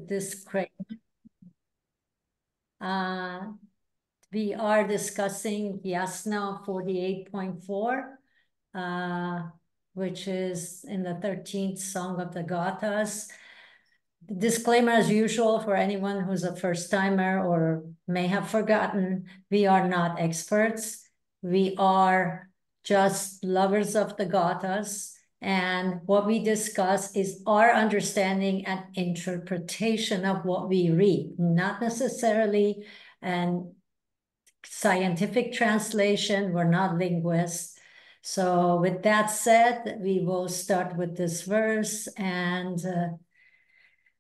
disclaimer. We are discussing Yasna 48.4, which is in the 13th song of the Gathas. Disclaimer as usual for anyone who's a first timer or may have forgotten, we are not experts. We are just lovers of the Gathas. And what we discuss is our understanding and interpretation of what we read, not necessarily an scientific translation. We're not linguists. So with that said, we will start with this verse and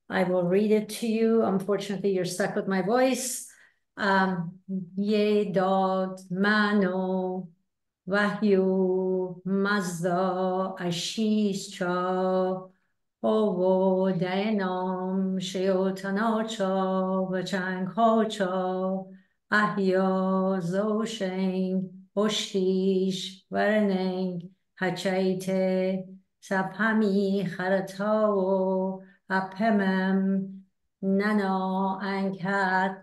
I will read it to you. Unfortunately, you're stuck with my voice. Ye dod mano Vahyu mazda ashish cha ovo dayanam shayotano cha vachang ho cha ahyo zoshen oshish varneng hachaite sapami haratao apemem nano ankat.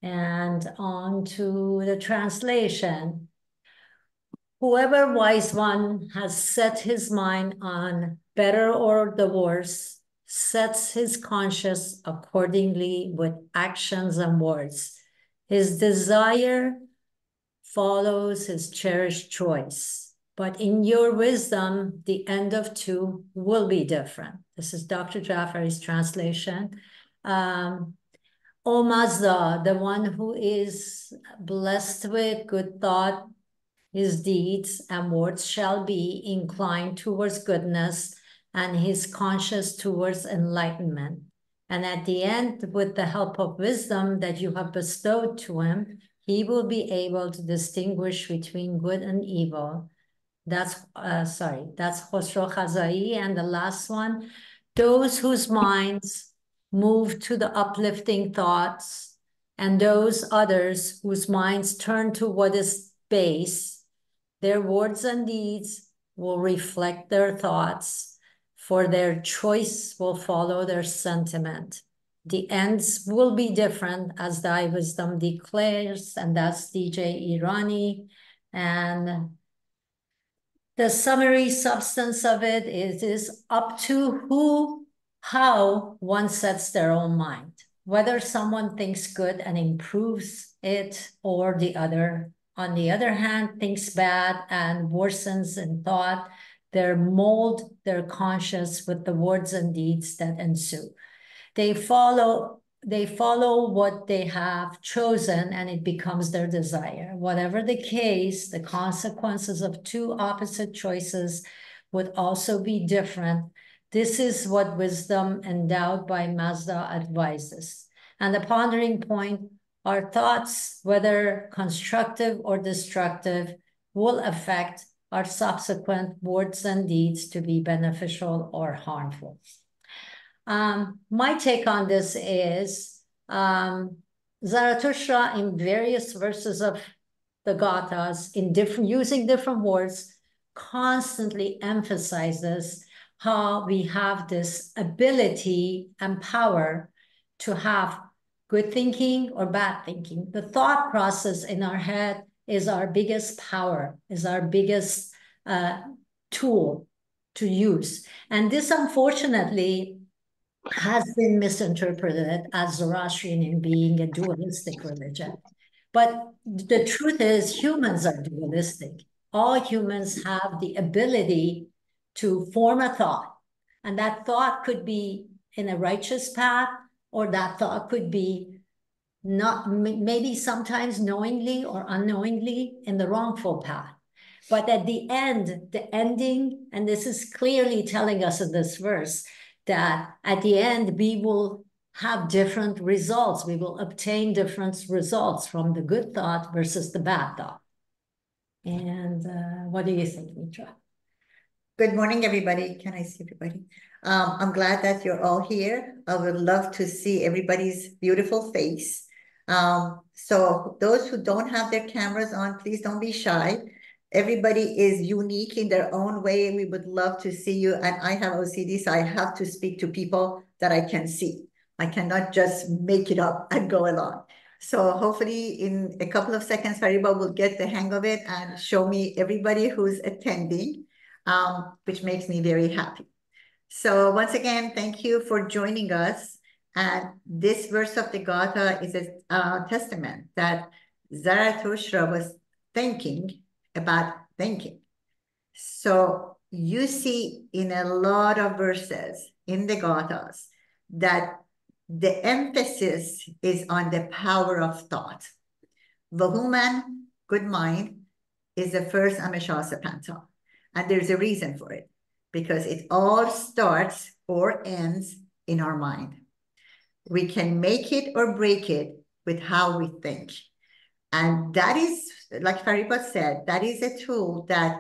And on to the translation. Whoever wise one has set his mind on better or the worse, sets his conscience accordingly with actions and words. His desire follows his cherished choice. But in your wisdom, the end of two will be different. This is Dr. Jafari's translation. O Mazda, the one who is blessed with good thought, his deeds and words shall be inclined towards goodness and his conscience towards enlightenment. And at the end, with the help of wisdom that you have bestowed to him, he will be able to distinguish between good and evil. That's Khosrow Khazai. And the last one, those whose minds move to the uplifting thoughts and those others whose minds turn to what is base, their words and deeds will reflect their thoughts, for their choice will follow their sentiment. The ends will be different as thy wisdom declares, and that's DJ Irani. And the summary substance of it is up to how one sets their own mind, whether someone thinks good and improves it or the other. On the other hand, thinks bad and worsens in thought, they mold their conscience with the words and deeds that ensue. They follow what they have chosen and it becomes their desire. Whatever the case, the consequences of two opposite choices would also be different. This is what wisdom endowed by Mazda advises. And the pondering point, our thoughts, whether constructive or destructive, will affect our subsequent words and deeds to be beneficial or harmful. My take on this is Zarathustra in various verses of the Gathas, using different words, constantly emphasizes how we have this ability and power to have good thinking or bad thinking. The thought process in our head is our biggest power, is our biggest tool to use. And this, unfortunately, has been misinterpreted as Zoroastrian being a dualistic religion. But the truth is humans are dualistic. All humans have the ability to form a thought. And that thought could be in a righteous path, or that thought could be not, maybe sometimes knowingly or unknowingly in the wrongful path. But at the end, the ending, and this is clearly telling us in this verse, that at the end, we will have different results. We will obtain different results from the good thought versus the bad thought. And what do you think, Mitra? Good morning, everybody. Can I see everybody? I'm glad that you're all here. I would love to see everybody's beautiful face. So those who don't have their cameras on, please don't be shy. Everybody is unique in their own way. We would love to see you. And I have OCD, so I have to speak to people that I can see. I cannot just make it up and go along. So hopefully in a couple of seconds, Fariba will get the hang of it and show me everybody who's attending, which makes me very happy. So once again, thank you for joining us. And this verse of the Gatha is a testament that Zarathustra was thinking about thinking. So you see in a lot of verses in the Gathas that the emphasis is on the power of thought. Vahuman, good mind, is the first Amishasapanta. And there's a reason for it, because it all starts or ends in our mind. We can make it or break it with how we think. And that is, like Fariba said, that is a tool that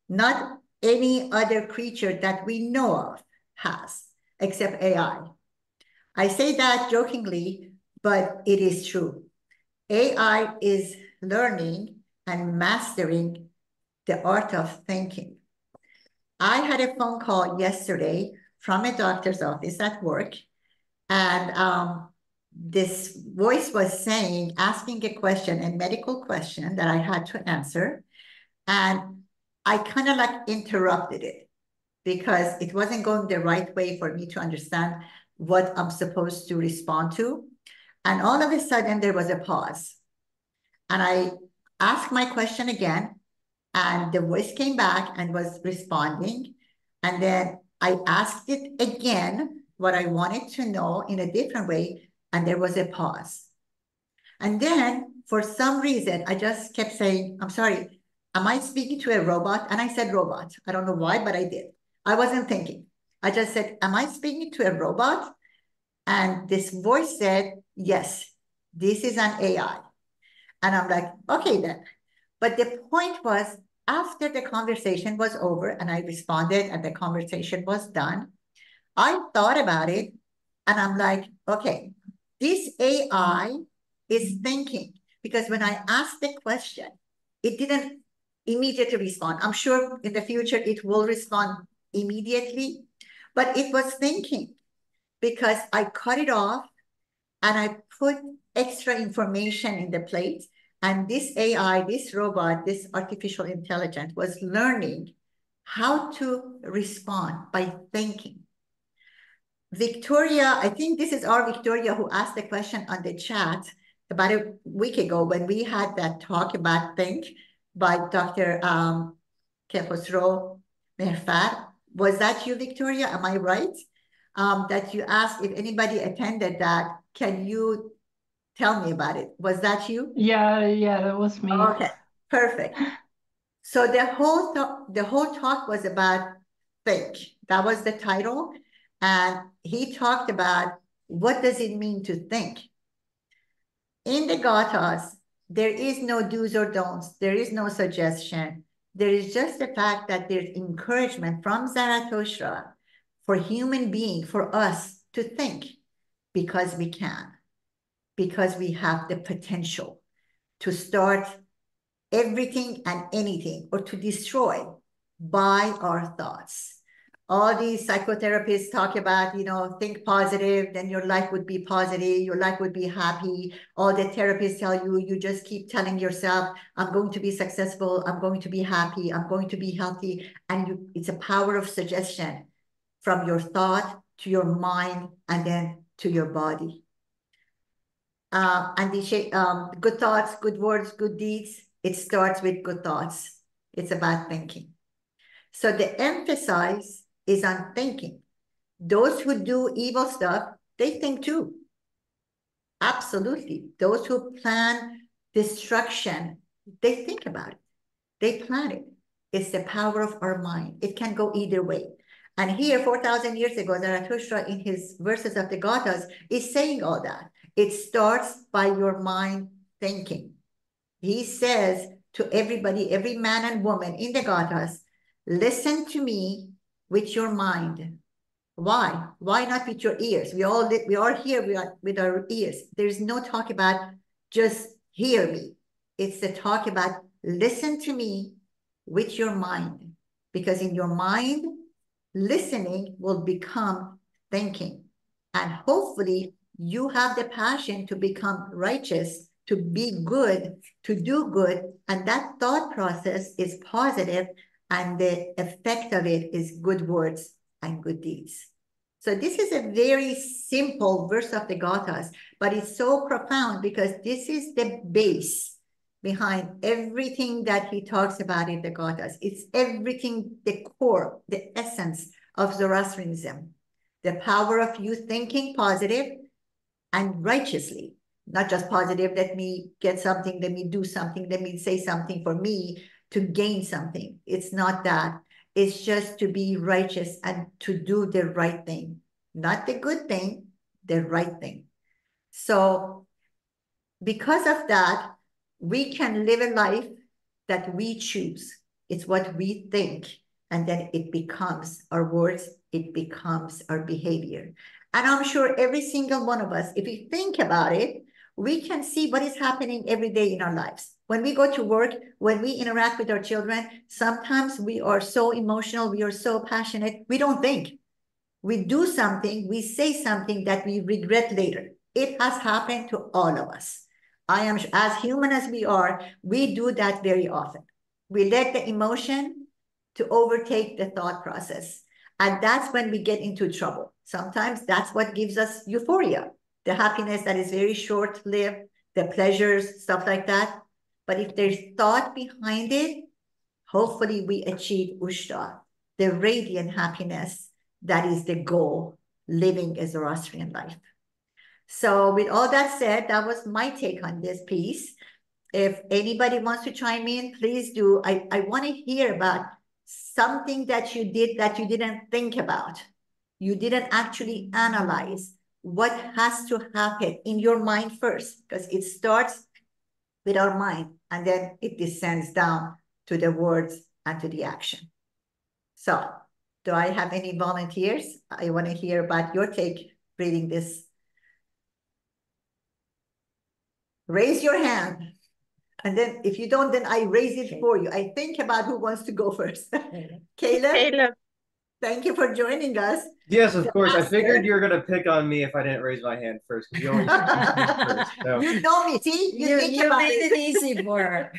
not any other creature that we know of has, except AI. I say that jokingly, but it is true. AI is learning and mastering the art of thinking. I had a phone call yesterday from a doctor's office at work, and this voice was saying, asking a question, a medical question that I had to answer. And I kind of like interrupted it because it wasn't going the right way for me to understand what I'm supposed to respond to. And all of a sudden there was a pause. And I asked my question again, and the voice came back and was responding. And then I asked it again, what I wanted to know in a different way, and there was a pause. And then for some reason, I just kept saying, I'm sorry, am I speaking to a robot? And I said robot. I don't know why, but I did. I wasn't thinking. I just said, am I speaking to a robot? And this voice said, yes, this is an AI. And I'm like, okay then. But the point was, after the conversation was over and I responded and the conversation was done, I thought about it and I'm like, okay, this AI is thinking, because when I asked the question, it didn't immediately respond. I'm sure in the future it will respond immediately, but it was thinking because I cut it off and I put extra information in the plate. And this AI, this robot, this artificial intelligence was learning how to respond by thinking. Victoria, I think this is our Victoria who asked the question on the chat about a week ago when we had that talk about think by Dr. Kehosro Mehrfar. Was that you, Victoria? Am I right? That you asked if anybody attended that. Can you tell me about it? Was that you? Yeah, that was me. Okay, perfect. So the whole talk was about think. That was the title. And he talked about what does it mean to think. In the Gathas, there is no do's or don'ts. There is no suggestion. There is just the fact that there's encouragement from Zarathustra for human being, for us to think because we can, because we have the potential to start everything and anything or to destroy by our thoughts. All these psychotherapists talk about, think positive, then your life would be positive, your life would be happy. All the therapists tell you, you just keep telling yourself, I'm going to be successful, I'm going to be happy, I'm going to be healthy. And it's a power of suggestion from your thought to your mind and then to your body. And the good thoughts, good words, good deeds, it starts with good thoughts. It's about thinking. So the emphasis is on thinking. Those who do evil stuff, they think too. Absolutely. Those who plan destruction, they think about it. They plan it. It's the power of our mind. It can go either way. And here, 4,000 years ago, Zarathustra, in his verses of the Gathas, is saying all that. It starts by your mind thinking. He says to everybody, every man and woman in the Gathas, listen to me with your mind. Why? Why not with your ears? We are here with our ears. There's no talk about just hear me. It's the talk about listen to me with your mind. Because in your mind, listening will become thinking. And hopefully you have the passion to become righteous, to be good, to do good, and that thought process is positive, and the effect of it is good words and good deeds. So this is a very simple verse of the Gathas, but it's so profound because this is the base behind everything that he talks about in the Gathas. It's everything, the core, the essence of Zoroastrianism. The power of you thinking positive and righteously, not just positive, let me get something, let me do something, let me say something for me to gain something. It's not that. It's just to be righteous and to do the right thing, not the good thing, the right thing. So because of that, we can live a life that we choose. It's what we think, and then it becomes our words, it becomes our behavior. And I'm sure every single one of us, if we think about it, we can see what is happening every day in our lives. When we go to work, when we interact with our children, sometimes we are so emotional, we are so passionate, we don't think. We do something, we say something that we regret later. It has happened to all of us. I am, as human as we are, we do that very often. We let the emotion to overtake the thought process. And that's when we get into trouble. Sometimes that's what gives us euphoria, the happiness that is very short-lived, the pleasures, stuff like that. But if there's thought behind it, hopefully we achieve Ushta, the radiant happiness that is the goal, living a Zoroastrian life. So with all that said, that was my take on this piece. If anybody wants to chime in, please do. I want to hear about something that you did that you didn't think about. You didn't actually analyze what has to happen in your mind first, because it starts with our mind and then it descends down to the words and to the action. So do I have any volunteers? I want to hear about your take reading this. Raise your hand. And then if you don't, then I raise it for you. I think about who wants to go first. Caleb, thank you for joining us. Yes, of course. I figured you were going to pick on me if I didn't raise my hand first, because you always first. So. You know me. See, you think you about made it. it easy for her.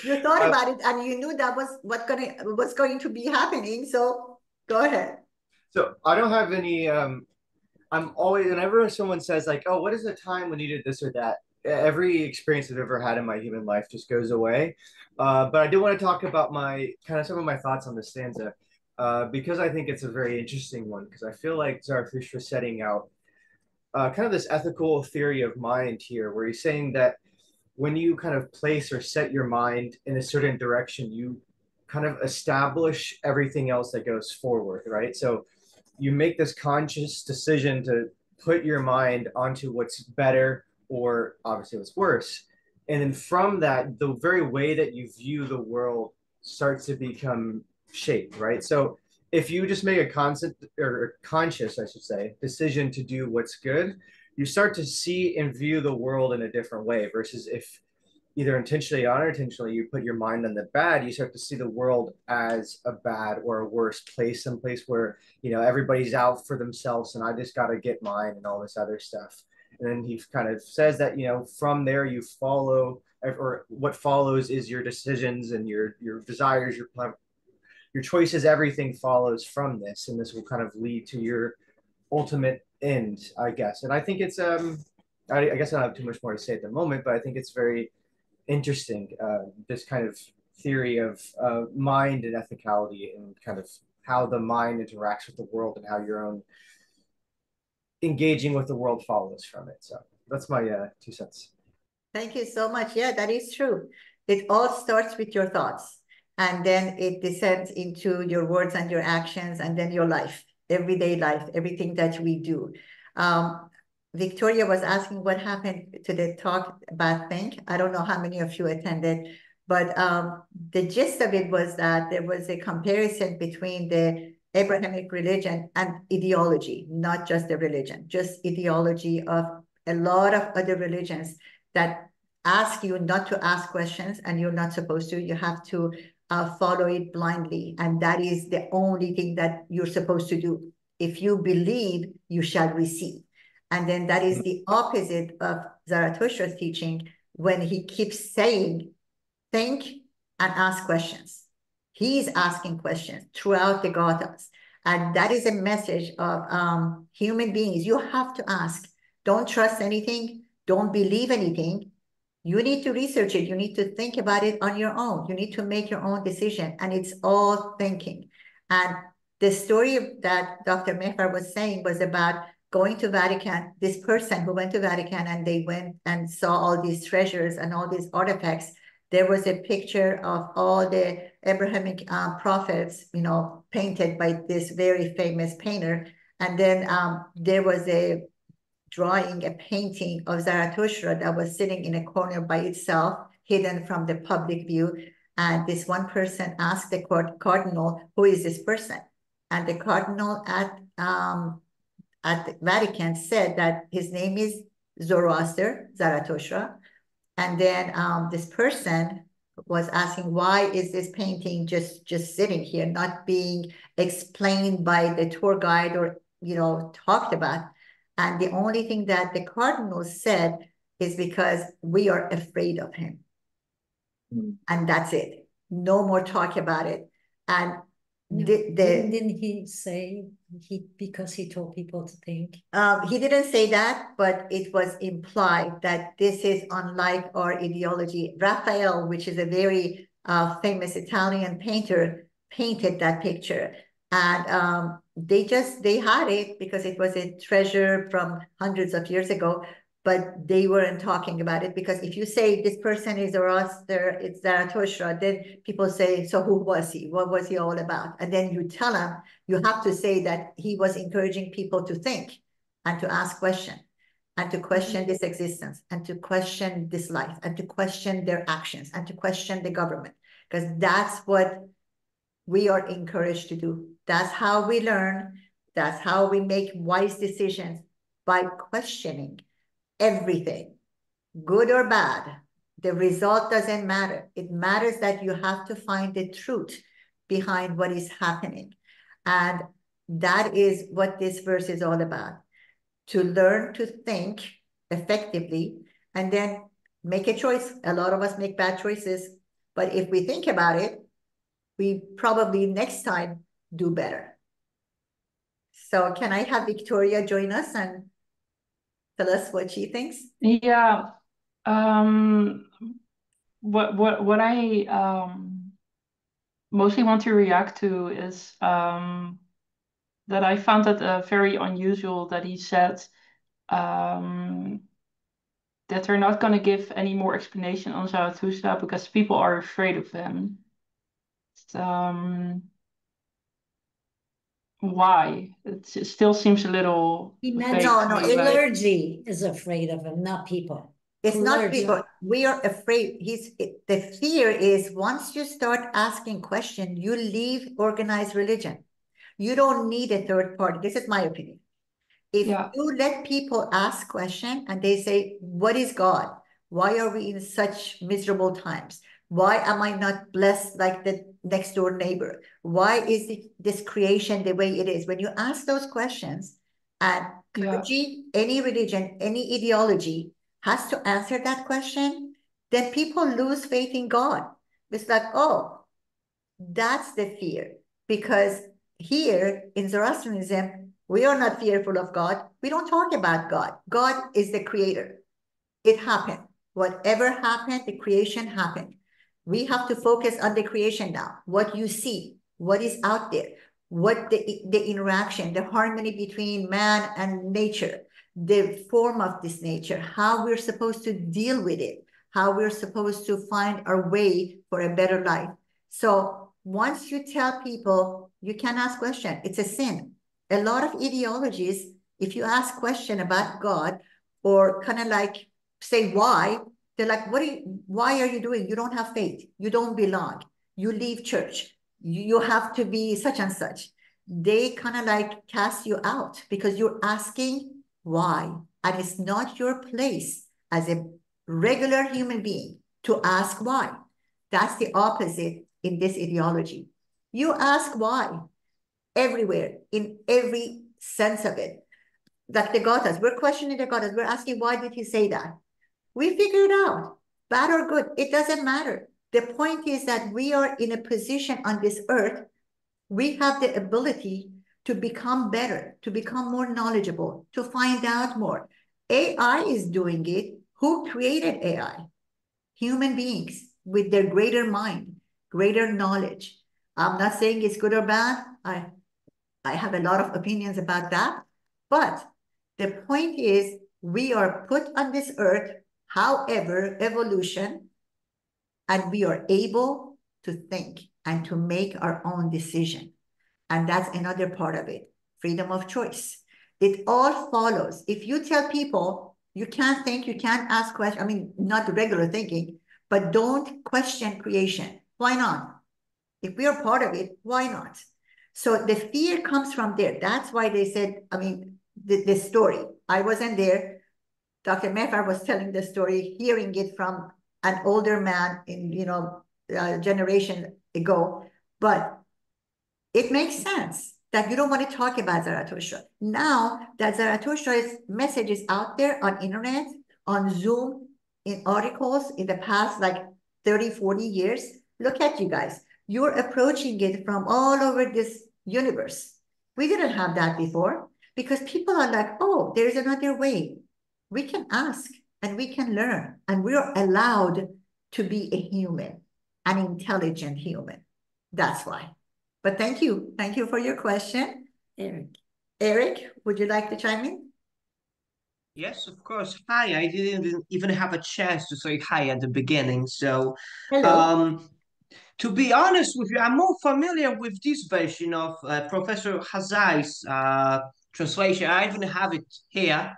You thought about it and you knew that was what's going to be happening. So go ahead. So I don't have any, I'm always, whenever someone says like, oh, what is the time when you did this or that? Every experience I've ever had in my human life just goes away. But I do want to talk about my, kind of some of my thoughts on this stanza. Because I think it's a very interesting one, because I feel like Zarathustra is setting out kind of this ethical theory of mind here, where he's saying that when you kind of place or set your mind in a certain direction, you kind of establish everything else that goes forward, right? So you make this conscious decision to put your mind onto what's better or obviously what's worse. And then from that, the very way that you view the world starts to become shaped, right? So if you just make a concept or conscious, I should say, decision to do what's good, you start to see and view the world in a different way versus if either intentionally or unintentionally you put your mind on the bad, you start to see the world as a bad or a worse place, someplace where, you know, everybody's out for themselves and I just got to get mine and all this other stuff. And then he kind of says that, you know, from there you follow, or what follows is your decisions and your desires, your choices, everything follows from this. And this will kind of lead to your ultimate end, I guess. And I think it's, I guess I don't have too much more to say at the moment, but I think it's very interesting, this kind of theory of mind and ethicality and kind of how the mind interacts with the world and how your own engaging with the world follows from it. So that's my 2 cents. Thank you so much. Yeah, that is true. It all starts with your thoughts, and then it descends into your words and your actions, and then your life, everyday life, everything that we do. Victoria was asking what happened to the talk about think. I don't know how many of you attended, but the gist of it was that there was a comparison between the Abrahamic religion and ideology, not just the religion, just ideology of a lot of other religions that ask you not to ask questions, and you're not supposed to. You have to follow it blindly, and that is the only thing that you're supposed to do. If you believe, you shall receive. And then that is the opposite of Zarathustra's teaching when he keeps saying, think and ask questions. He's asking questions throughout the Gathas. And that is a message of human beings. You have to ask. Don't trust anything. Don't believe anything. You need to research it. You need to think about it on your own. You need to make your own decision. And it's all thinking. And the story that Dr. Mehar was saying was about going to Vatican, this person who went to Vatican and they went and saw all these treasures and all these artifacts. There was a picture of all the Abrahamic prophets, painted by this very famous painter. And then there was a drawing, a painting of Zarathustra that was sitting in a corner by itself, hidden from the public view. And this one person asked the cardinal, who is this person? And the cardinal at the Vatican said that his name is Zarathustra. And then this person was asking, why is this painting just sitting here, not being explained by the tour guide or, talked about? And the only thing that the cardinal said is because we are afraid of him. And that's it. No more talk about it. And didn't he say because he told people to think? He didn't say that, but it was implied that this is unlike our ideology. Raphael, which is a very famous Italian painter, painted that picture. And they had it because it was a treasure from hundreds of years ago, but they weren't talking about it, because if you say this person is Zoroaster, it's Zarathustra, then people say, so who was he? What was he all about? And then you tell them, you have to say that he was encouraging people to think and to ask questions and to question this existence and to question this life and to question their actions and to question the government, because that's what we are encouraged to do. That's how we learn. That's how we make wise decisions, by questioning everything, good or bad. The result doesn't matter. It matters that you have to find the truth behind what is happening. And that is what this verse is all about. To learn to think effectively and then make a choice. A lot of us make bad choices, but if we think about it, we probably next time do better. So can I have Victoria join us and tell us what she thinks? Yeah. What I mostly want to react to is that I found that very unusual that he said that they're not going to give any more explanation on Zarathustra because people are afraid of him. Why? It still seems a little vague to me, Clergy is afraid of him, not people. It's not people. We are afraid. The fear is once you start asking questions, you leave organized religion. You don't need a third party. This is my opinion. If you let people ask questions and they say, what is God? Why are we in such miserable times? Why am I not blessed like the next door neighbor? Why is this creation the way it is? When you ask those questions, and clergy, any religion, any ideology has to answer that question, then people lose faith in God. It's like, oh, that's the fear. Because here in Zoroastrianism, we are not fearful of God. We don't talk about God. God is the creator. It happened. Whatever happened, the creation happened. We have to focus on the creation now. What you see, what is out there, what the interaction, the harmony between man and nature, the form of this nature, how we're supposed to deal with it, how we're supposed to find our way for a better life. So once you tell people you can ask questions, it's a sin. A lot of ideologies, if you ask question about God or kind of like say why, they're like, why are you doing? You don't have faith. You don't belong. You leave church. You have to be such and such. They kind of like cast you out because you're asking why. And it's not your place as a regular human being to ask why. That's the opposite in this ideology. You ask why everywhere, in every sense of it. like the Gathas, we're questioning the Gathas. We're asking, why did he say that? We figure it out, bad or good. It doesn't matter. The point is that we are in a position on this earth. We have the ability to become better, to become more knowledgeable, to find out more. AI is doing it. Who created AI? Human beings with their greater mind, greater knowledge. I'm not saying it's good or bad. I have a lot of opinions about that. But the point is, we are put on this earth, however, evolution, and we are able to think and to make our own decision. And that's another part of it, freedom of choice. It all follows. If you tell people you can't think, you can't ask questions, I mean, not regular thinking, but don't question creation. Why not? If we are part of it, why not? So the fear comes from there. That's why they said, I mean, the story. I wasn't there. Dr. Mehfar was telling the story, hearing it from an older man in, a generation ago. But it makes sense that you don't want to talk about Zarathustra. Now that Zarathustra's message is out there on internet, on Zoom, in articles in the past like 30, 40 years, look at you guys. You're approaching it from all over this universe. We didn't have that before because people are like, oh, there's another way. We can ask and we can learn, and we're allowed to be a human, an intelligent human. That's why. But thank you. Thank you for your question. Eric. Eric, would you like to chime in? Yes, of course. Hi, I didn't even have a chance to say hi at the beginning. So, Hello. to be honest with you, I'm more familiar with this version of Professor Hazai's translation. I even have it here.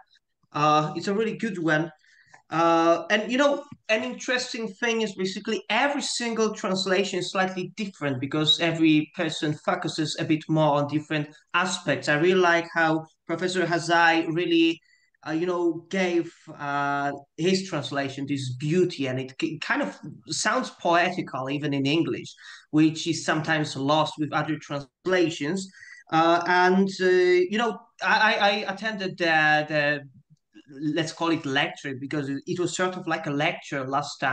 It's a really good one. And an interesting thing is basically every single translation is slightly different because every person focuses a bit more on different aspects. I really like how Professor Hazai really, gave his translation this beauty, and it kind of sounds poetical even in English, which is sometimes lost with other translations. I attended the let's call it lecture because it was sort of like a lecture last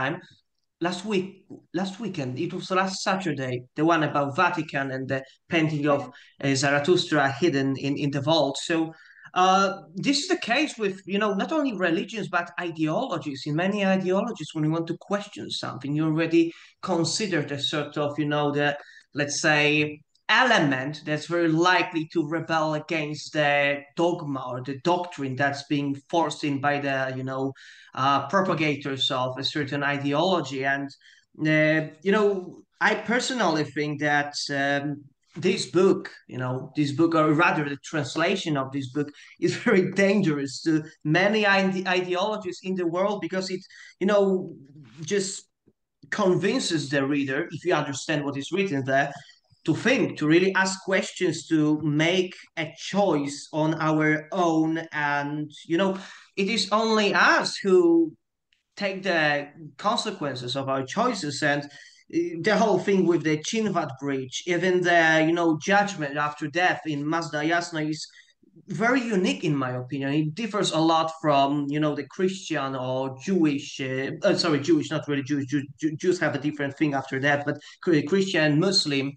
weekend. It was last Saturday, the one about Vatican and the painting of Zarathustra hidden in the vault. So this is the case with not only religions but ideologies. In many ideologies, when you want to question something, you already consider the sort of the, let's say, element that's very likely to rebel against the dogma or the doctrine that's being forced in by the propagators of a certain ideology. And I personally think that this book, or rather the translation of this book, is very dangerous to many ideologies in the world because it just convinces the reader, if you understand what is written there, to think, to really ask questions, to make a choice on our own. And it is only us who take the consequences of our choices. And the whole thing with the Chinvat bridge, even the judgment after death in Mazda Yasna, is very unique in my opinion. It differs a lot from the Christian or Jewish. Sorry, Jewish, not really Jewish. Jews have a different thing after that, but Christian, Muslim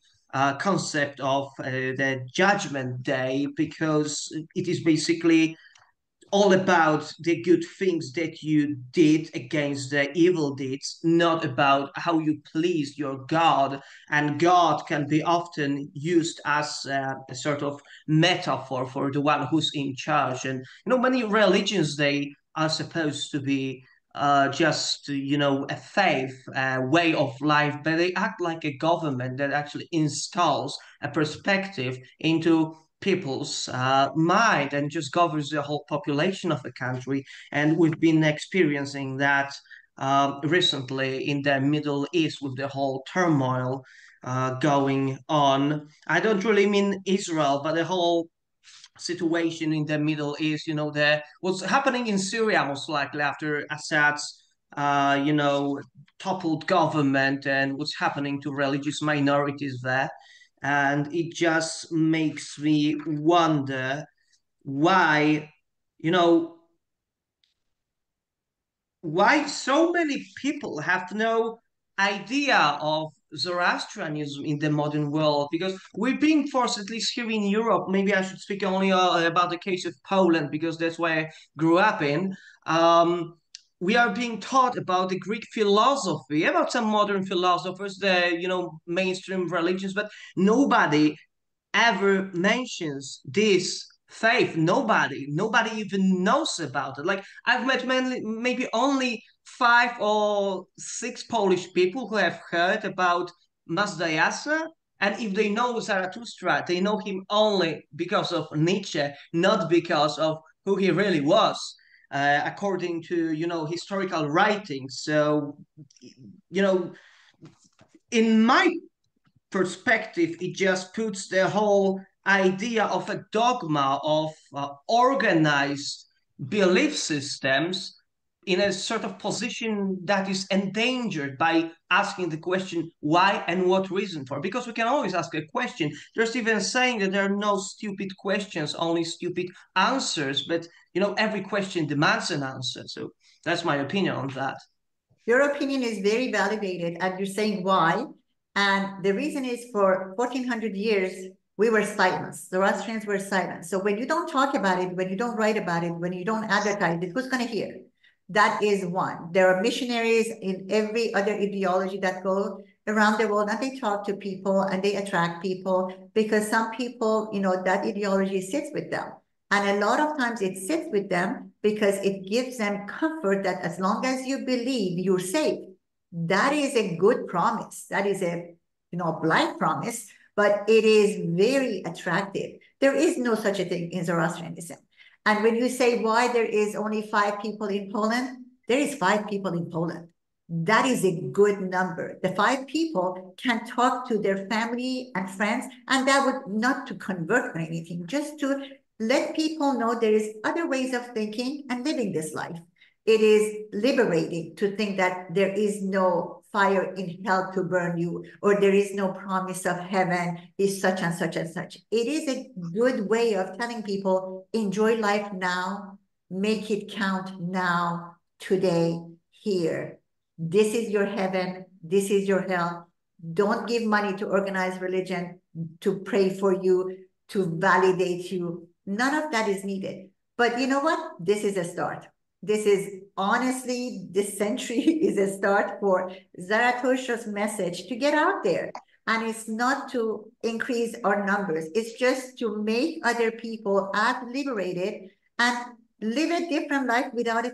concept of the Judgment Day, because it is basically all about the good things that you did against the evil deeds, not about how you pleased your God. And God can be often used as a sort of metaphor for the one who's in charge. And many religions, they are supposed to be just a faith, way of life, but they act like a government that actually installs a perspective into people's mind and just governs the whole population of a country. And we've been experiencing that recently in the Middle East with the whole turmoil going on. I don't really mean Israel, but the whole situation in the Middle East. What's happening in Syria most likely after Assad's toppled government, and what's happening to religious minorities there. And it just makes me wonder why you know, why so many people have no idea of Zoroastrianism in the modern world? Because we're being forced, at least here in Europe, maybe I should speak only about the case of Poland, because that's where I grew up in. We are being taught about the Greek philosophy, about some modern philosophers, the mainstream religions, but nobody ever mentions this faith. Nobody even knows about it. Like, I've met maybe only 5 or 6 Polish people who have heard about Mazda Yasna, and if they know Zarathustra, they know him only because of Nietzsche, not because of who he really was, according to historical writings. So, you know in my perspective, it just puts the whole idea of a dogma of organized belief systems in a sort of position that is endangered by asking the question why and what reason for. Because we can always ask a question. There's even saying that there are no stupid questions, only stupid answers. But every question demands an answer. So that's my opinion on that. Your opinion is very validated, and you're saying why. And the reason is, for 1400 years, we were silenced. Zoroastrians were silenced. So when you don't talk about it, when you don't write about it, when you don't advertise it, who's going to hear? That is one. There are missionaries in every other ideology that go around the world, and they talk to people and they attract people, because some people, that ideology sits with them. And a lot of times it sits with them because it gives them comfort that as long as you believe, you're safe. That is a good promise. That is a blind promise, but it is very attractive. There is no such a thing in Zoroastrianism. And when you say why there is only 5 people in Poland, there is 5 people in Poland. That is a good number. The 5 people can talk to their family and friends, and that would not to convert or anything, just to let people know there is other ways of thinking and living this life. It is liberating to think that there is no fire in hell to burn you, or there is no promise of heaven is such and such and such. It is a good way of telling people, enjoy life now, make it count now, today, here. This is your heaven, this is your hell. Don't give money to organized religion to pray for you, to validate you. None of that is needed. But you know what? This is a start. This is, honestly, this century is a start for Zarathustra's message to get out there. And it's not to increase our numbers. It's just to make other people act liberated and live a different life without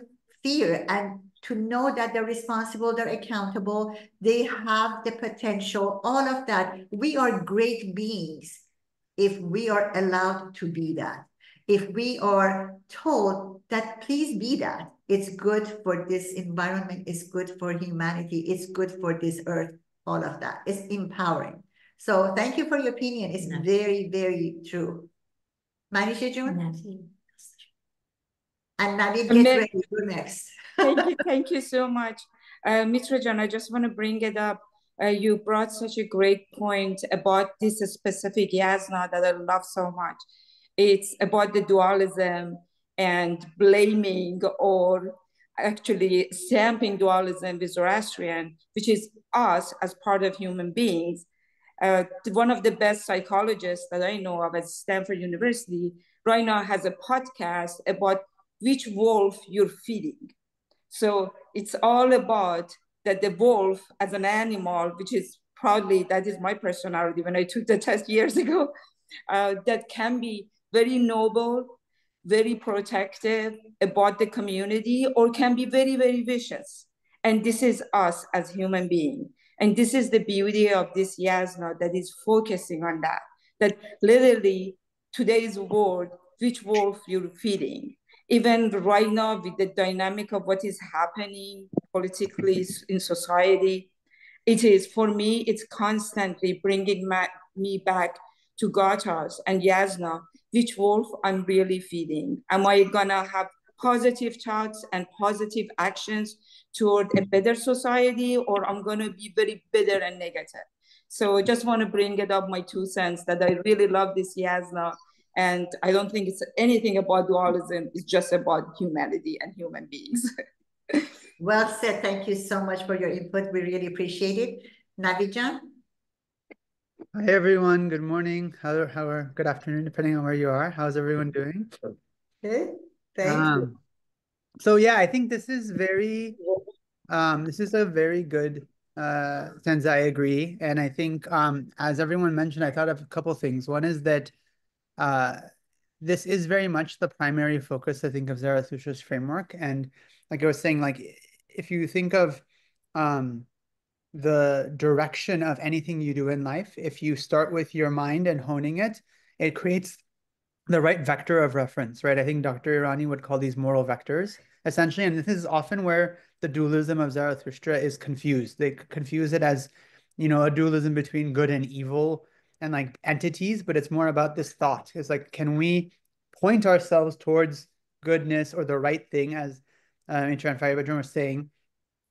fear, and to know that they're responsible, they're accountable, they have the potential, all of that. We are great beings if we are allowed to be that. If we are told that please be that, it's good for this environment, it's good for humanity, it's good for this earth, all of that. It's empowering. So thank you for your opinion. It's very, very true. Manisha June? And Navid, get ready, you're next. Thank you so much. Mitra John, I just want to bring it up. You brought such a great point about this specific yasna that I love so much. It's about the dualism and blaming, or actually stamping dualism with Zoroastrian, which is us as part of human beings. One of the best psychologists that I know of at Stanford University right now has a podcast about which wolf you're feeding. So it's all about that the wolf as an animal, which is proudly, that is my personality when I took the test years ago, that can be very noble, very protective about the community, or can be very, very vicious. And this is us as human beings. And this is the beauty of this yasna that is focusing on that literally today's world, which wolf you're feeding. Even right now with the dynamic of what is happening politically in society, it is, for me, it's constantly bringing me back to Gathas and Yasna, which wolf I'm really feeding. Am I gonna have positive thoughts and positive actions toward a better society, or I'm gonna be very bitter and negative? So I just wanna bring it up, my 2 cents, that I really love this Yasna, And I don't think it's anything about dualism. It's just about humanity and human beings. Well said. Thank you so much for your input. We really appreciate it. Navijan? Hi everyone, good morning. Good afternoon, depending on where you are. How's everyone doing? Good. Thank you. So yeah, I think this is a very good sense. I agree. And I think as everyone mentioned, I thought of a couple things. One is that this is very much the primary focus, I think, of Zarathustra's framework. And like I was saying, like if you think of the direction of anything you do in life, if you start with your mind and honing it, it creates the right vector of reference, right? I think Dr. Irani would call these moral vectors, essentially. And this is often where the dualism of Zarathustra is confused. They confuse it as, a dualism between good and evil and like entities, but it's more about this thought. It's like, can we point ourselves towards goodness or the right thing, as Mitra and Faribajan were saying,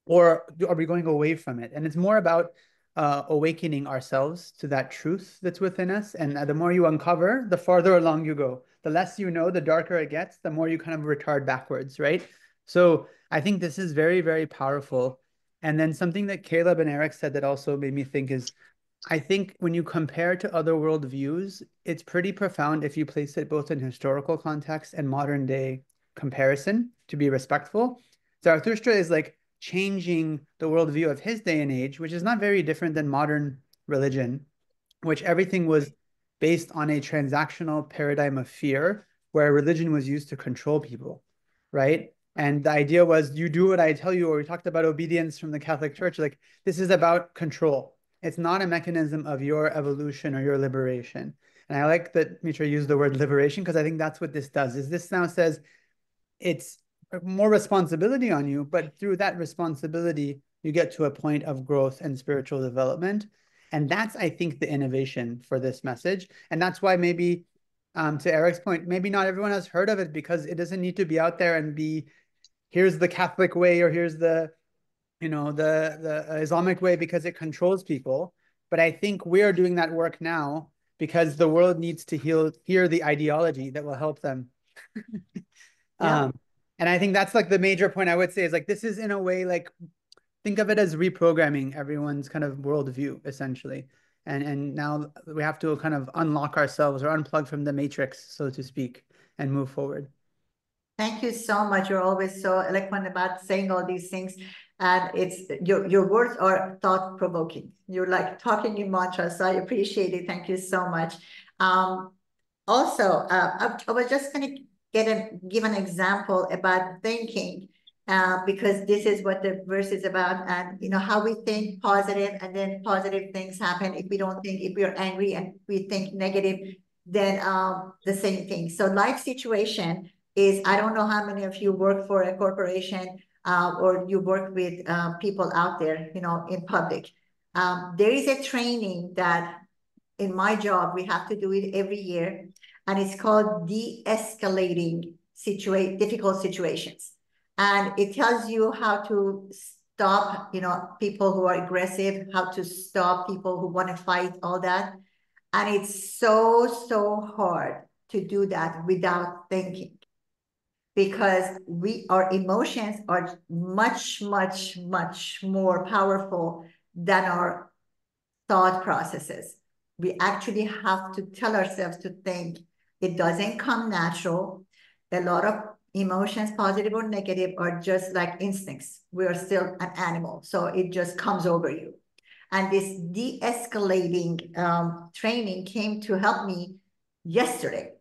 or are we going away from it? And it's more about awakening ourselves to that truth that's within us. And the more you uncover, the farther along you go. The less you know, the darker it gets, the more you kind of retard backwards, right? So I think this is very, very powerful. And then something that Caleb and Eric said that also made me think is, I think when you compare to other worldviews, it's pretty profound if you place it both in historical context and modern day comparison to be respectful. Zarathustra is like changing the worldview of his day and age, which is not very different than modern religion, which everything was based on a transactional paradigm of fear, where religion was used to control people, right? And the idea was you do what I tell you, or we talked about obedience from the Catholic Church. Like this is about control. It's not a mechanism of your evolution or your liberation. And I like that Mitra used the word liberation, because I think that's what this does, is this now says it's more responsibility on you, but through that responsibility, you get to a point of growth and spiritual development. And that's, I think, the innovation for this message. And that's why maybe, to Eric's point, maybe not everyone has heard of it, because it doesn't need to be out there and be, here's the Catholic way, or here's the Islamic way, because it controls people. But I think we are doing that work now because the world needs to hear the ideology that will help them. Yeah. And I think that's like the major point I would say is like, this is in a way, like, think of it as reprogramming everyone's kind of worldview, essentially. And now we have to kind of unlock ourselves or unplug from the matrix, so to speak, and move forward. Thank you so much. You're always so eloquent about saying all these things. And it's your words are thought-provoking. You're like talking in mantras. So I appreciate it. Thank you so much. Also, I was just going to give an example about thinking, because this is what the verse is about, and how we think positive, and then positive things happen. If we don't think, if we are angry and we think negative, then the same thing. So life situation is, I don't know how many of you work for a corporation or you work with people out there, in public. There is a training that in my job, we have to do it every year, and it's called de-escalating difficult situations. And it tells you how to stop, people who are aggressive, how to stop people who want to fight, all that. And it's so, so hard to do that without thinking, because our emotions are much, much, much more powerful than our thought processes. We actually have to tell ourselves to think. It doesn't come natural. A lot of emotions, positive or negative, are just like instincts. We are still an animal, so it just comes over you. And this de-escalating training came to help me yesterday,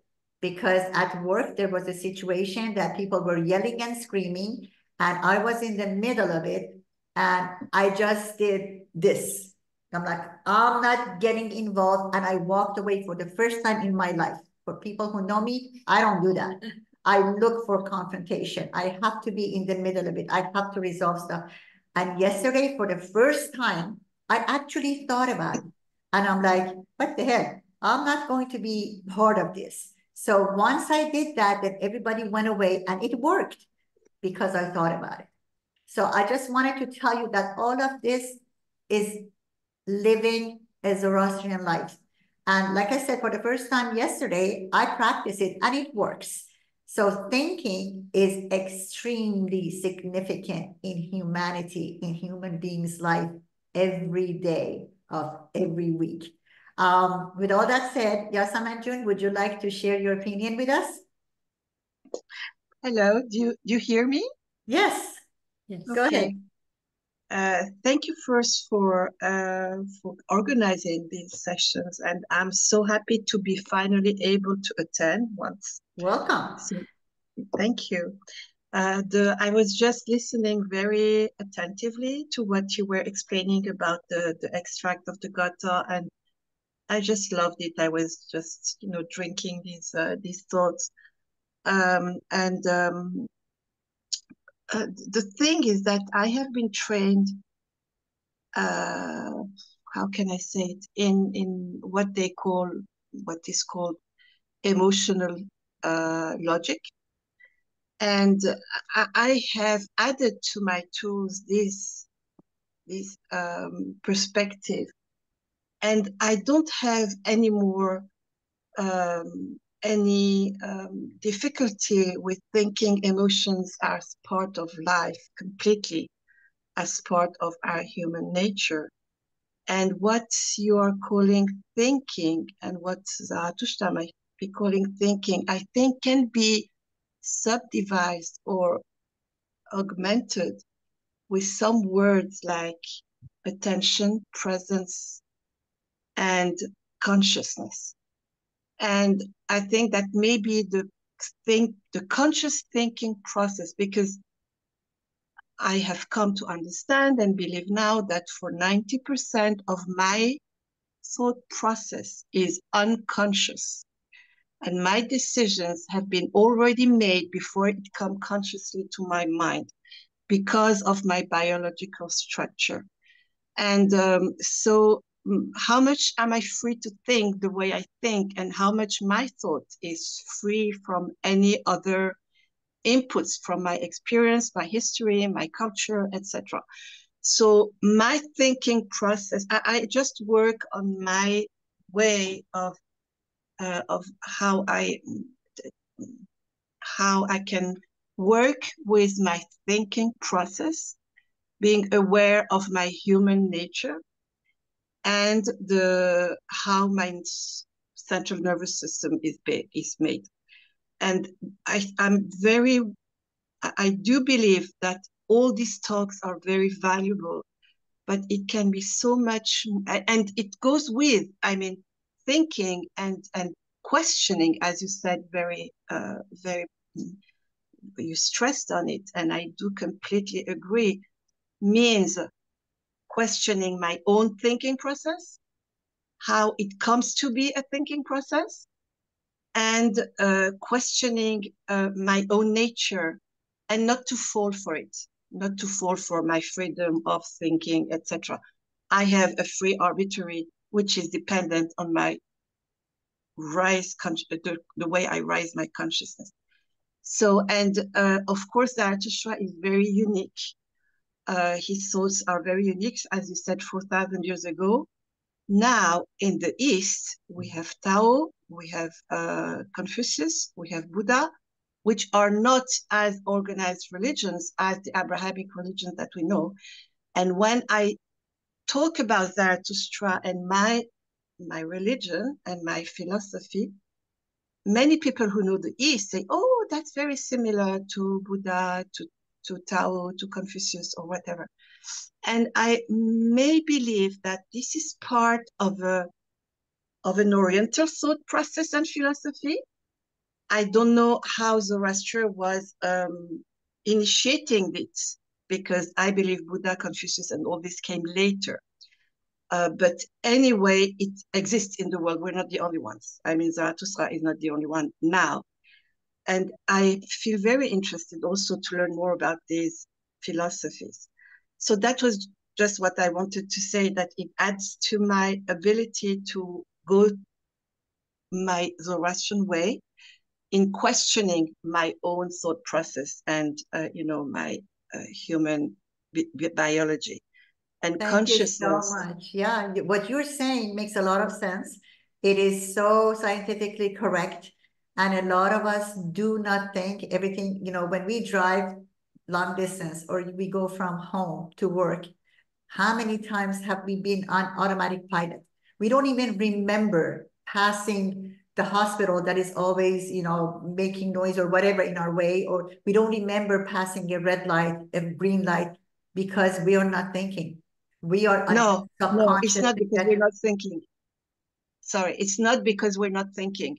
because at work there was a situation that people were yelling and screaming, and I was in the middle of it, and I just did this. I'm like, I'm not getting involved, and I walked away for the first time in my life. For people who know me, I don't do that. I look for confrontation. I have to be in the middle of it. I have to resolve stuff. And yesterday, for the first time, I actually thought about it. And I'm like, what the hell? I'm not going to be part of this. So once I did that, then everybody went away, and it worked because I thought about it. So I just wanted to tell you that all of this is living a Zoroastrian life. And like I said, for the first time yesterday, I practiced it and it works. So thinking is extremely significant in humanity, in human beings' life every day of every week. With all that said, Yasna Manjun, would you like to share your opinion with us? Hello, do you hear me? Yes. Yes. Go ahead. Thank you first for organizing these sessions, and I'm so happy to be finally able to attend once. Welcome. So, thank you. I was just listening very attentively to what you were explaining about the extract of the Gatha, and I just loved it. I was just, drinking these thoughts. The thing is that I have been trained, how can I say it, in what is called emotional logic. And I have added to my tools this perspective, and I don't have any more any difficulty with thinking emotions as part of life completely, as part of our human nature. And what you are calling thinking, and what Zarathustra might be calling thinking, I think can be subdivided or augmented with some words like attention, presence, and consciousness. And I think that maybe the conscious thinking process, because I have come to understand and believe now that for 90% of my thought process is unconscious. And my decisions have been already made before it come consciously to my mind because of my biological structure. And so how much am I free to think the way I think, and how much my thought is free from any other inputs from my experience, my history, my culture, etc. So my thinking process, I just work on my way of how I can work with my thinking process, being aware of my human nature and how my central nervous system is made. And I do believe that all these talks are very valuable, but it can be so much, and it goes with, thinking and questioning, as you said, very, you stressed on it, and I do completely agree, means questioning my own thinking process, how it comes to be a thinking process, and questioning my own nature, and not to fall for it, not to fall for my freedom of thinking, etc. I have a free arbitrary, which is dependent on my the way I rise my consciousness. So, and of course, Zarathustra is very unique. His thoughts are very unique, as you said, 4,000 years ago. Now, in the East, we have Tao, we have Confucius, we have Buddha, which are not as organized religions as the Abrahamic religions that we know. And when I talk about Zarathustra and my religion and my philosophy, many people who know the East say, oh, that's very similar to Buddha, to Tao, to Confucius, or whatever. And I may believe that this is part of an Oriental thought process and philosophy. I don't know how Zoroaster was initiating this, because I believe Buddha, Confucius, and all this came later. But anyway, it exists in the world. We're not the only ones. Zarathustra is not the only one now. And I feel very interested also to learn more about these philosophies. So that was just what I wanted to say, that it adds to my ability to go my Zoroastrian way in questioning my own thought process and, my human biology and Thank you consciousness. so much. Yeah, what you're saying makes a lot of sense. It is so scientifically correct. And a lot of us do not think everything, when we drive long distance or we go from home to work, how many times have we been on automatic pilot? We don't even remember passing the hospital that is always, making noise or whatever in our way, or we don't remember passing a red light, a green light, because we are not thinking. We are No, subconscious. it's not because we're not thinking. Sorry, it's not because we're not thinking.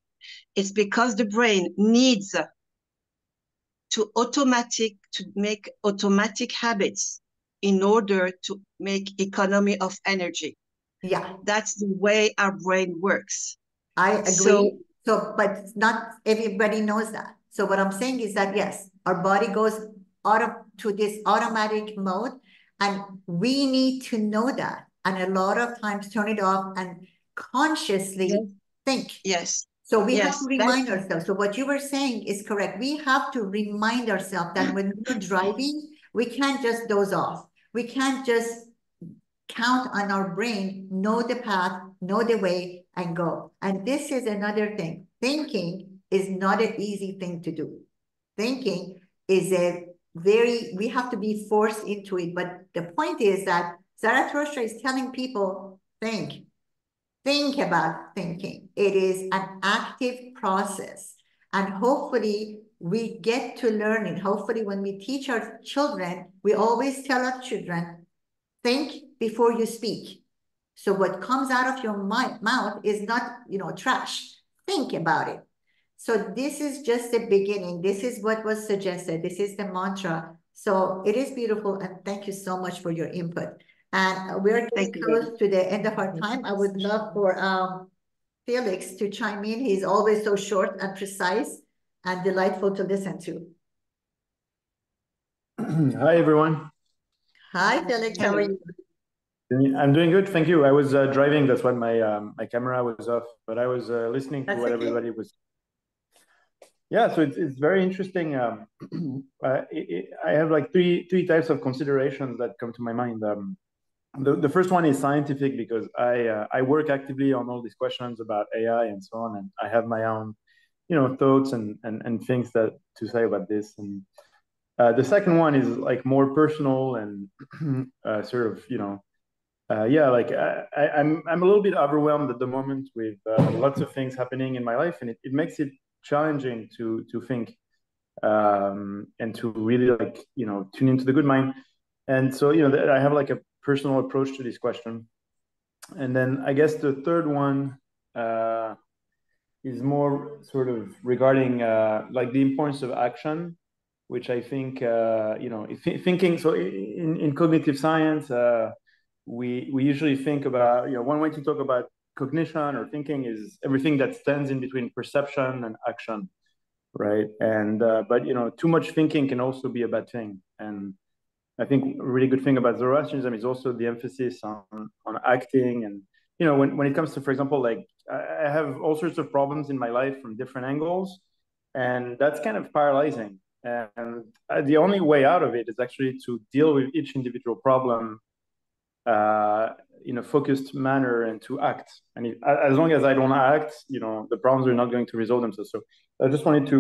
It's because the brain needs to make automatic habits in order to make economy of energy. Yeah. That's the way our brain works. I agree. But not everybody knows that. So what I'm saying is that, yes, our body goes to this automatic mode, and we need to know that. And a lot of times turn it off and consciously think. Yes. So we have to remind ourselves. So what you were saying is correct. We have to remind ourselves that when we're driving, we can't just doze off. We can't just count on our brain, know the path, know the way, and go. And this is another thing. Thinking is not an easy thing to do. Thinking is we have to be forced into it. But the point is that Zarathustra is telling people, think about thinking. It is an active process. And hopefully we get to learn it. Hopefully when we teach our children, we always tell our children, think before you speak. So what comes out of your mouth is not, trash. Think about it. So this is just the beginning. This is what was suggested. This is the mantra. So it is beautiful. And thank you so much for your input. And we're getting close to the end of our time. I would love for Felix to chime in. He's always so short and precise and delightful to listen to. Hi, everyone. Hi, Felix. How are you? I'm doing good, thank you. I was driving, that's why my camera was off, but I was listening to what everybody was. Yeah, so it's very interesting. I have like three types of considerations that come to my mind. The first one is scientific, because I work actively on all these questions about AI and so on, and I have my own, thoughts and things that to say about this. And the second one is like more personal and sort of, like I'm a little bit overwhelmed at the moment with lots of things happening in my life, and it makes it challenging to think and to really like tune into the good mind. And so I have like a personal approach to this question. And then I guess the third one is more sort of regarding like the importance of action, which I think thinking. So in cognitive science. We usually think about, one way to talk about cognition or thinking is everything that stands in between perception and action, right? And but too much thinking can also be a bad thing. And I think a really good thing about Zoroastrianism is also the emphasis on acting. And when it comes to, for example, like I have all sorts of problems in my life from different angles, and that's kind of paralyzing. And the only way out of it is actually to deal with each individual problem in a focused manner and to act. And as long as I don't act, the problems are not going to resolve themselves. So I just wanted to,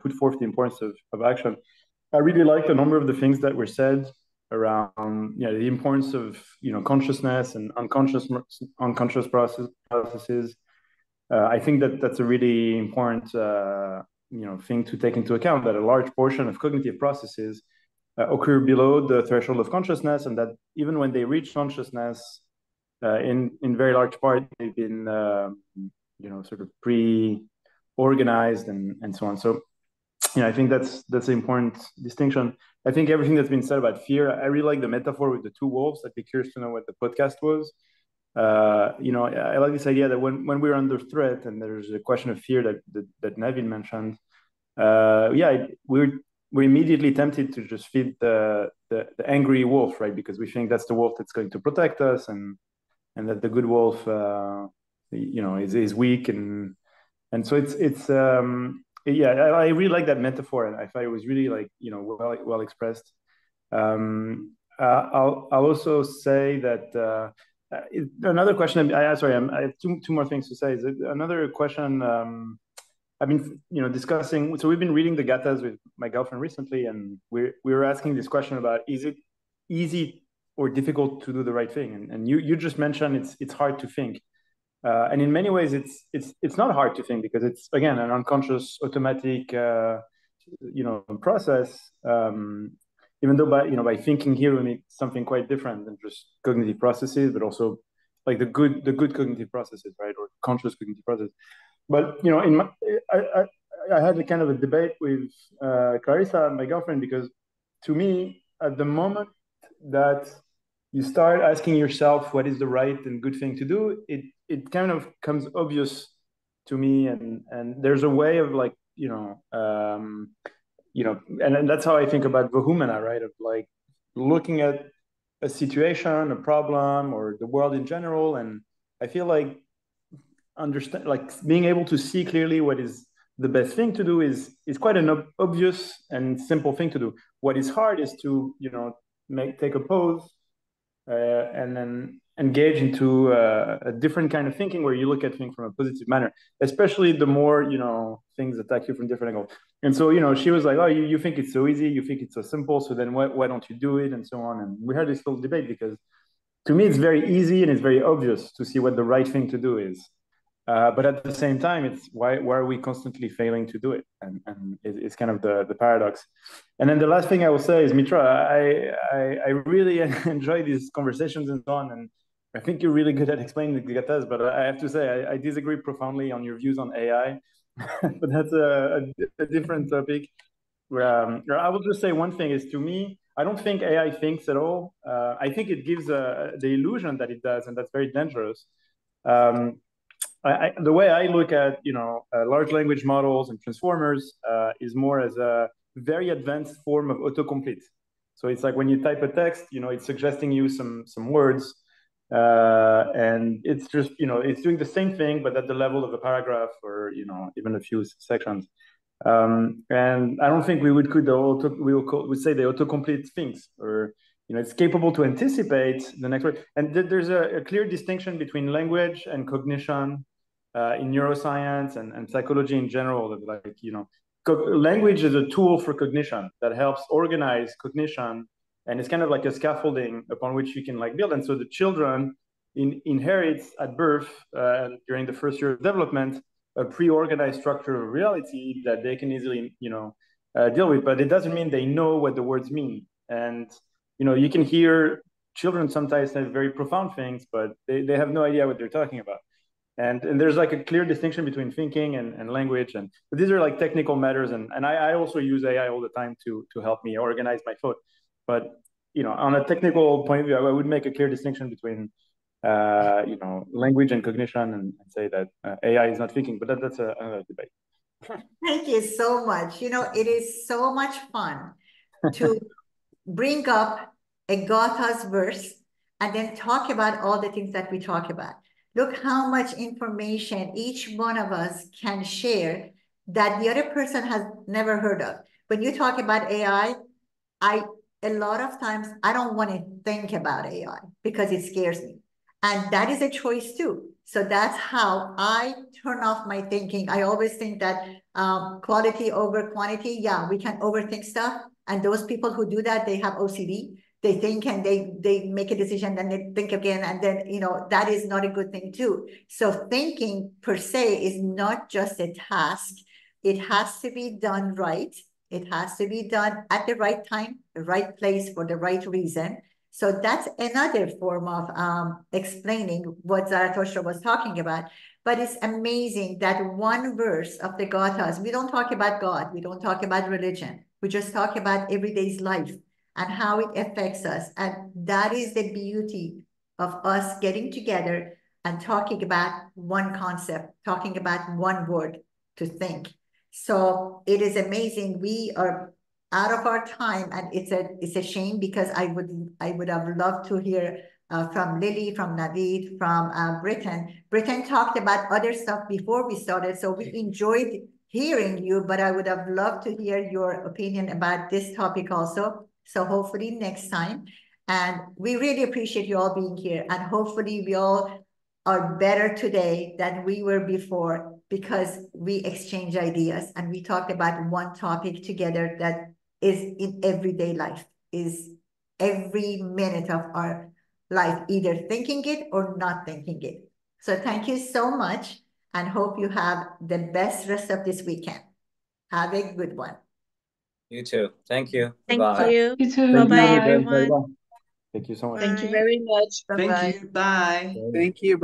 put forth the importance of action. I really liked a number of the things that were said around, the importance of, consciousness and unconscious processes. I think that's a really important, thing to take into account, that a large portion of cognitive processes occur below the threshold of consciousness, and that even when they reach consciousness, in very large part, they've been, sort of pre-organized and so on. So, I think that's an important distinction. I think everything that's been said about fear, I really like the metaphor with the two wolves. I'd be curious to know what the podcast was. I like this idea that when we're under threat, and there's a question of fear that Nevin mentioned, we're immediately tempted to just feed the angry wolf, right? Because we think that's the wolf that's going to protect us, and that the good wolf, is weak, and so it's I really like that metaphor, and I thought it was really like well expressed. I'll also say that Another question. Sorry, I have two more things to say. Is another question. I've been, discussing. So we've been reading the Gathas with my girlfriend recently, and we were asking this question about: is it easy or difficult to do the right thing? And you just mentioned it's hard to think, and in many ways it's not hard to think because it's again an unconscious automatic process. Even though by thinking here we mean something quite different than just cognitive processes, but also like the good cognitive processes, right, or conscious cognitive processes. But I had a kind of a debate with Clarissa, my girlfriend, because to me, at the moment that you start asking yourself what is the right and good thing to do, it kind of comes obvious to me, and there's a way of like and that's how I think about Vahumana, right? Of like looking at a situation, a problem, or the world in general, and I feel like understand, like being able to see clearly what is the best thing to do is quite an obvious and simple thing to do. What is hard is to take a pause and then engage into a different kind of thinking where you look at things from a positive manner, especially the more things attack you from different angles. And so she was like, oh, you think it's so easy, you think it's so simple, so then why don't you do it, and so on. And we had this little debate because to me it's very easy and it's very obvious to see what the right thing to do is. But at the same time, it's why are we constantly failing to do it? And it's kind of the paradox. And then the last thing I will say is, Mitra, I really enjoy these conversations and so on. And I think you're really good at explaining the Gathas, but I have to say, I disagree profoundly on your views on AI. But that's a different topic. I will just say one thing is, to me, I don't think AI thinks at all. I think it gives the illusion that it does, and that's very dangerous. The way I look at large language models and transformers is more as a very advanced form of autocomplete. So it's like when you type a text, it's suggesting you some words, and it's just it's doing the same thing but at the level of a paragraph or even a few sections. And I don't think we would say the autocomplete things, or it's capable to anticipate the next word. And there's a clear distinction between language and cognition in neuroscience and psychology in general. Like language is a tool for cognition that helps organize cognition, and it's kind of like a scaffolding upon which you can like build. And so the children inherits at birth during the first year of development a pre-organized structure of reality that they can easily deal with, but it doesn't mean they know what the words mean. And you can hear children sometimes say very profound things, but they have no idea what they're talking about. And there's like a clear distinction between thinking and language, but these are like technical matters, and I also use AI all the time to help me organize my thought. But on a technical point of view, I would make a clear distinction between language and cognition, and say that AI is not thinking, but that's another debate. Thank you so much. It is so much fun to bring up a Gatha's verse and then talk about all the things that we talk about. Look how much information each one of us can share that the other person has never heard of. When you talk about AI, a lot of times I don't want to think about AI because it scares me. And that is a choice too. So that's how I turn off my thinking. I always think that quality over quantity. Yeah, we can overthink stuff. And those people who do that, they have OCD. They think and they make a decision, then they think again, and then that is not a good thing too. So thinking per se is not just a task. It has to be done right. It has to be done at the right time, the right place, for the right reason. So that's another form of explaining what Zarathustra was talking about. But it's amazing that one verse of the Gathas, we don't talk about God, we don't talk about religion, we just talk about everyday's life and how it affects us. And that is the beauty of us getting together and talking about one concept, talking about one word, to think. So it is amazing. We are out of our time, and it's a shame, because I would have loved to hear from Lily, from Naveed, from Britton. Britton talked about other stuff before we started, so we enjoyed hearing you, but I would have loved to hear your opinion about this topic also. So hopefully next time. And we really appreciate you all being here. And hopefully we all are better today than we were before, because we exchange ideas and we talk about one topic together that is in everyday life, is every minute of our life, either thinking it or not thinking it. So thank you so much, and hope you have the best rest of this weekend. Have a good one. You too. Thank you. Thank Bye. you. You too. Thank you, Bye-bye, Bye. everyone. Thank you so much. Thank you Bye. very much. Thank Bye-bye. you. Bye. Thank you. Bye.